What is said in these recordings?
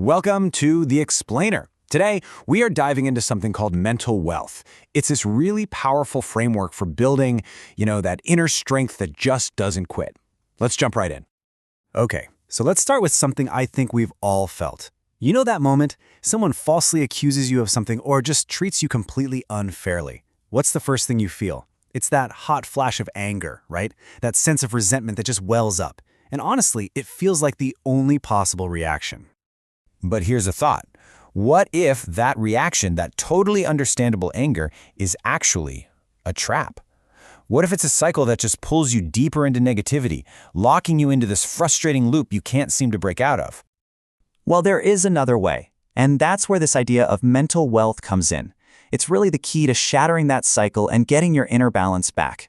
Welcome to The Explainer. Today, we are diving into something called mental wealth. It's this really powerful framework for building, that inner strength that just doesn't quit. Let's jump right in. Okay, so let's start with something I think we've all felt. You know that moment? Someone falsely accuses you of something or just treats you completely unfairly. What's the first thing you feel? It's that hot flash of anger, right? That sense of resentment that just wells up. And honestly, it feels like the only possible reaction. But here's a thought. What if that reaction, that totally understandable anger, is actually a trap? What if it's a cycle that just pulls you deeper into negativity, locking you into this frustrating loop you can't seem to break out of? Well, there is another way, and that's where this idea of mental wealth comes in. It's really the key to shattering that cycle and getting your inner balance back.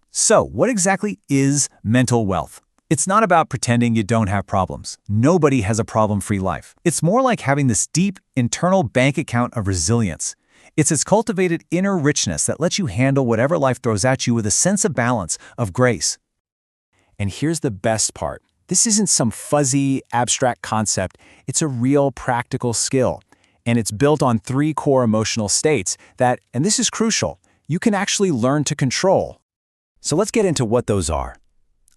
So, what exactly is mental wealth? It's not about pretending you don't have problems. Nobody has a problem-free life. It's more like having this deep, internal bank account of resilience. It's this cultivated inner richness that lets you handle whatever life throws at you with a sense of balance, of grace. And here's the best part. This isn't some fuzzy, abstract concept. It's a real practical skill. And it's built on 3 core emotional states that, and this is crucial, you can actually learn to control. So let's get into what those are.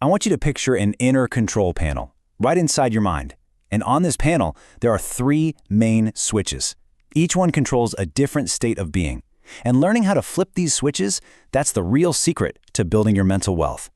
I want you to picture an inner control panel right inside your mind. And on this panel, there are 3 main switches. Each one controls a different state of being. And learning how to flip these switches, that's the real secret to building your mental wealth.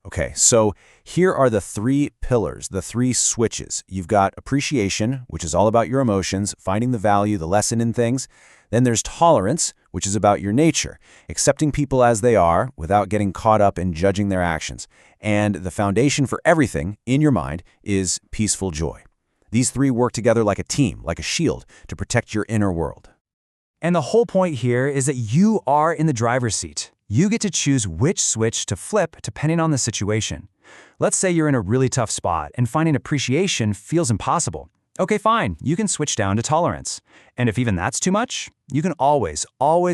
Okay, so here are the 3 pillars, the 3 switches. You've got appreciation, which is all about your emotions, finding the value, the lesson in things. Then there's tolerance, which is about your nature, accepting people as they are without getting caught up in judging their actions. And the foundation for everything in your mind is peaceful joy. These 3 work together like a team, like a shield, to protect your inner world. And the whole point here is that you are in the driver's seat. You get to choose which switch to flip depending on the situation. Let's say you're in a really tough spot and finding appreciation feels impossible. Okay, fine, you can switch down to tolerance. And if even that's too much, you can always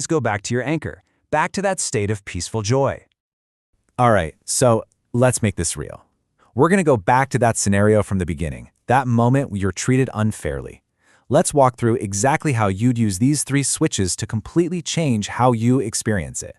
go back to your anchor, back to that state of peaceful joy. All right, so let's make this real. We're going to go back to that scenario from the beginning, that moment when you're treated unfairly. Let's walk through exactly how you'd use these 3 switches to completely change how you experience it.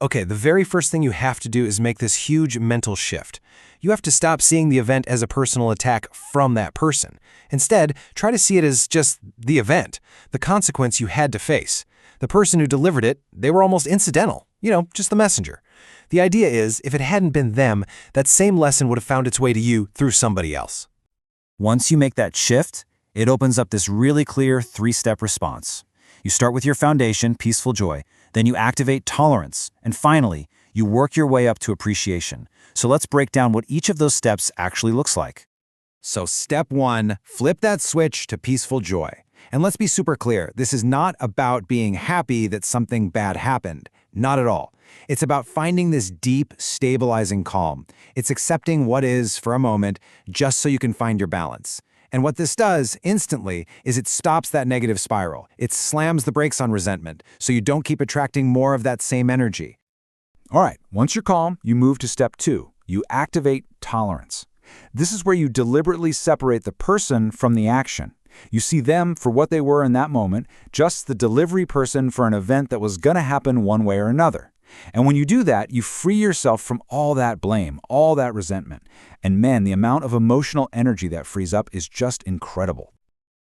Okay, the very first thing you have to do is make this huge mental shift. You have to stop seeing the event as a personal attack from that person. Instead, try to see it as just the event, the consequence you had to face. The person who delivered it, they were almost incidental, just the messenger. The idea is, if it hadn't been them, that same lesson would have found its way to you through somebody else. Once you make that shift, it opens up this really clear 3-step response. You start with your foundation, peaceful joy, then you activate tolerance, and finally, you work your way up to appreciation. So let's break down what each of those steps actually looks like. So step 1, flip that switch to peaceful joy. And let's be super clear, this is not about being happy that something bad happened. Not at all. It's about finding this deep, stabilizing calm. It's accepting what is for a moment, just so you can find your balance. And what this does instantly is it stops that negative spiral. It slams the brakes on resentment, so you don't keep attracting more of that same energy. All right, once you're calm, you move to step 2. You activate tolerance. This is where you deliberately separate the person from the action. You see them for what they were in that moment, just the delivery person for an event that was going to happen one way or another. And when you do that, you free yourself from all that blame, all that resentment. And man, the amount of emotional energy that frees up is just incredible.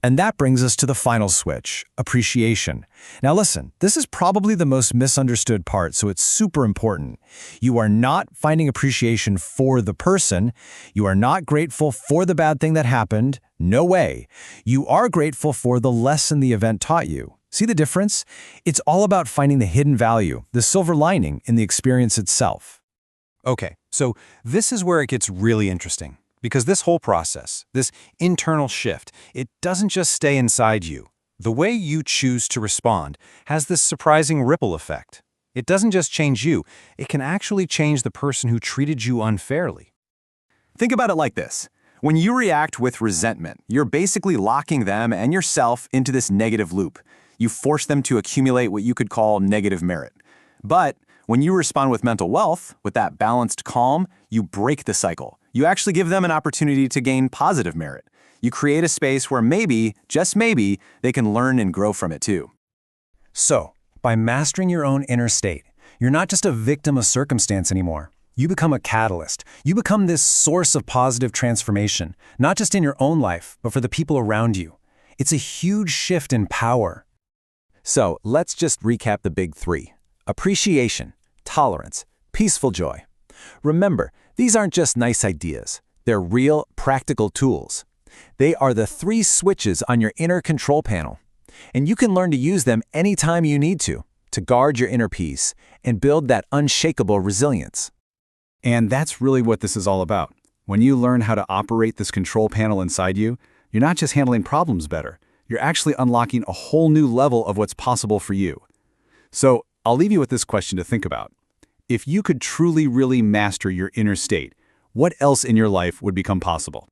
And that brings us to the final switch, appreciation. Now listen, this is probably the most misunderstood part, so it's super important. You are not finding appreciation for the person. You are not grateful for the bad thing that happened. No way. You are grateful for the lesson the event taught you. See the difference? It's all about finding the hidden value, the silver lining in the experience itself. Okay, so this is where it gets really interesting. Because this whole process, this internal shift, it doesn't just stay inside you. The way you choose to respond has this surprising ripple effect. It doesn't just change you, it can actually change the person who treated you unfairly. Think about it like this. When you react with resentment, you're basically locking them and yourself into this negative loop. You force them to accumulate what you could call negative merit. But when you respond with mental wealth, with that balanced calm, you break the cycle. You actually give them an opportunity to gain positive merit. You create a space where maybe, just maybe, they can learn and grow from it too. So, by mastering your own inner state, you're not just a victim of circumstance anymore. You become a catalyst. You become this source of positive transformation, not just in your own life, but for the people around you. It's a huge shift in power. So, let's just recap the big three: appreciation, tolerance, peaceful joy. Remember, these aren't just nice ideas. They're real, practical tools. They are the 3 switches on your inner control panel. And you can learn to use them anytime you need to guard your inner peace and build that unshakable resilience. And that's really what this is all about. When you learn how to operate this control panel inside you, you're not just handling problems better, you're actually unlocking a whole new level of what's possible for you. So, I'll leave you with this question to think about. If you could truly, really master your inner state, what else in your life would become possible?